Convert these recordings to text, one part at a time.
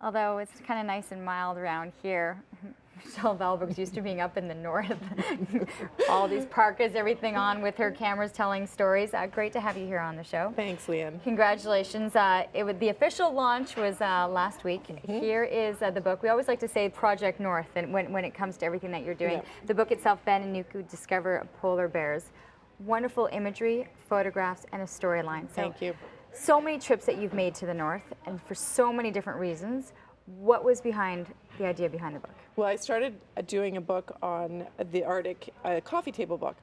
Although it's kind of nice and mild around here. Michelle Valberg's used to being up in the north. All these parkas, everything on with her cameras telling stories. Great to have you here on the show. Thanks, Leanne. Congratulations. The official launch was last week. Here is the book. We always like to say Project North, and when it comes to everything that you're doing. Yeah. The book itself, Ben and Nuki Discover Polar Bears. Wonderful imagery, photographs, and a storyline. Thank you. So many trips that you've made to the north, and for so many different reasons. What was behind the idea behind the book? Well, I started doing a book on the Arctic, a coffee table book.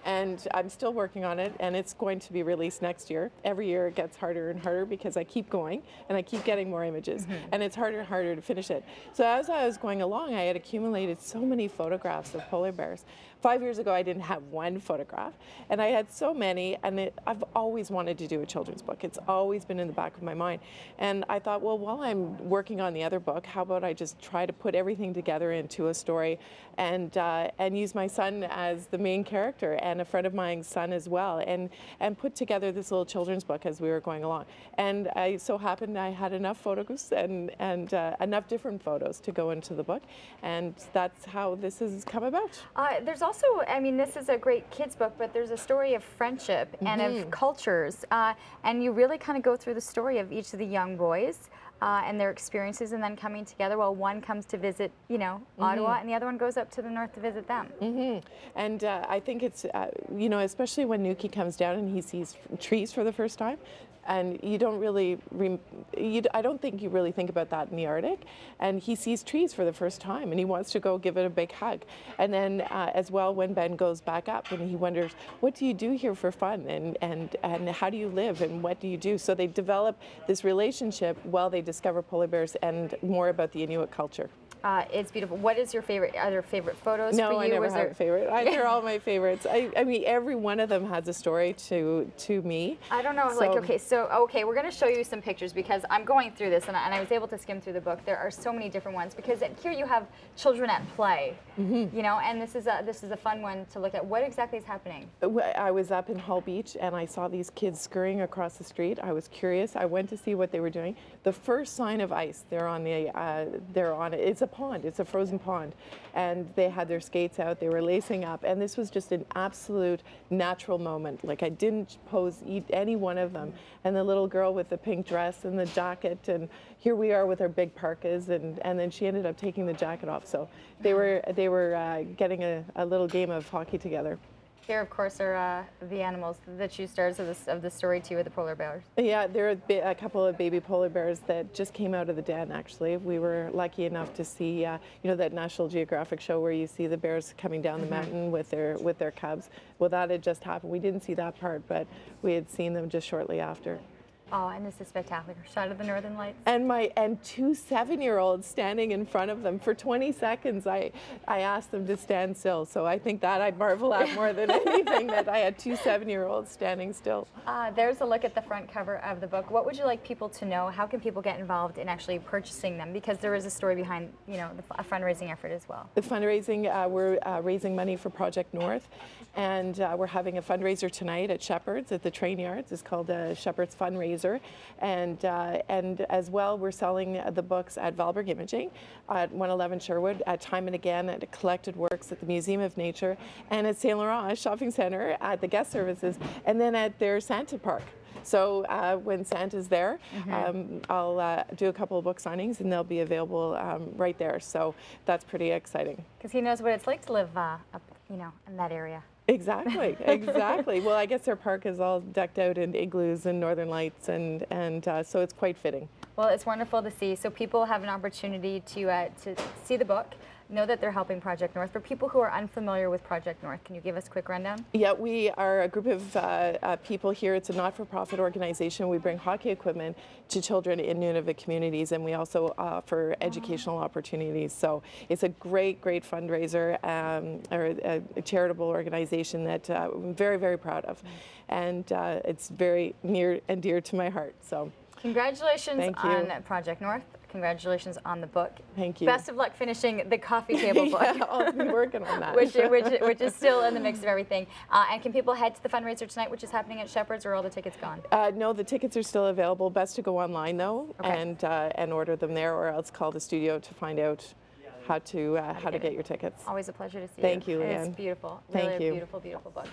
And I'm still working on it, and it's going to be released next year. Every year it gets harder and harder because I keep going and I keep getting more images, and it's harder and harder to finish it. So as I was going along, I had accumulated so many photographs of polar bears. 5 years ago, I didn't have one photograph, and I had so many, and I've always wanted to do a children's book. It's always been in the back of my mind. And I thought, well, while I'm working on the other book, how about I just try to put everything together into a story and use my son as the main character, and a friend of mine's son as well, and put together this little children's book as we were going along. And I so happened I had enough photos and enough different photos to go into the book, and that's how this has come about. There's also, I mean, this is a great kids book, but there's a story of friendship and of cultures, and you really kind of go through the story of each of the young boys and their experiences, and then coming together. Well, one comes to visit, you know, Ottawa, and the other one goes up to the north to visit them. And I think it's, you know, especially when Nuki comes down and he sees trees for the first time, and you don't really, I don't think you really think about that in the Arctic, and he sees trees for the first time and he wants to go give it a big hug. And then as well, when Ben goes back up and he wonders, what do you do here for fun, and how do you live, and what do you do? So they develop this relationship while they discover polar bears and more about the Inuit culture. It's beautiful. What is your favorite? Are there favorite photos for you? No, I never have a favorite. They're all my favorites. I mean, every one of them has a story to me. I don't know. So, like, okay, we're going to show you some pictures because I'm going through this, and I was able to skim through the book. There are so many different ones because here you have children at play, you know, and this is a fun one to look at. What exactly is happening? I was up in Hull Beach and I saw these kids scurrying across the street. I was curious. I went to see what they were doing. The first sign of ice, they're on it. It's a pond. It's a frozen pond, and they had their skates out. They were lacing up, and this was just an absolute natural moment. Like, I didn't eat any one of them. And the little girl with the pink dress and the jacket, and here we are with our big parkas, and then she ended up taking the jacket off. So they were getting a little game of hockey together. Here, of course, are the animals, the true stars of the story too, with the polar bears. Yeah, there are a couple of baby polar bears that just came out of the den. Actually, we were lucky enough to see, you know, that National Geographic show where you see the bears coming down the mountain with their cubs. Well, that had just happened. We didn't see that part, but we had seen them just shortly after. Oh, and this is spectacular. Shot of the Northern Lights. And two 7-year-olds standing in front of them for 20 seconds. I asked them to stand still. So I think that I marvel at more than anything, that I had two 7-year-olds standing still. There's a look at the front cover of the book. What would you like people to know? How can people get involved in actually purchasing them? Because there is a story behind, you know, a fundraising effort as well. The fundraising, we're raising money for Project North, and we're having a fundraiser tonight at Shepherd's at the train yards. It's called Shepherd's Fundraiser. And as well, we're selling the books at Valberg Imaging, at 111 Sherwood, at Time and Again, at Collected Works, at the Museum of Nature, and at Saint Laurent Shopping Centre, at the guest services, and then at their Santa Park. So when Santa's there, I'll do a couple of book signings, and they'll be available right there. So that's pretty exciting. Because he knows what it's like to live up, you know, in that area. Exactly, exactly. Well, I guess their park is all decked out in igloos and northern lights, and so it's quite fitting. Well, it's wonderful to see. So people have an opportunity to see the book, know that they're helping Project North. For people who are unfamiliar with Project North, can you give us a quick rundown? Yeah, we are a group of people here. It's a not-for-profit organization. We bring hockey equipment to children in Nunavut communities, and we also offer educational opportunities. So it's a great, great fundraiser, or a charitable organization that I'm very, very proud of. And it's very near and dear to my heart. So congratulations on Project North. Congratulations on the book. Thank you. Best of luck finishing the coffee table book. Yeah, I'll be working on that. which is still in the mix of everything. And can people head to the fundraiser tonight, which is happening at Shepherd's, or are all the tickets gone? No, the tickets are still available. Best to go online though, Okay. and order them there, or else call the studio to find out how to get your tickets. Always a pleasure to see you. Thank you, It's Leanne. beautiful. Thank Really you. a beautiful, beautiful book.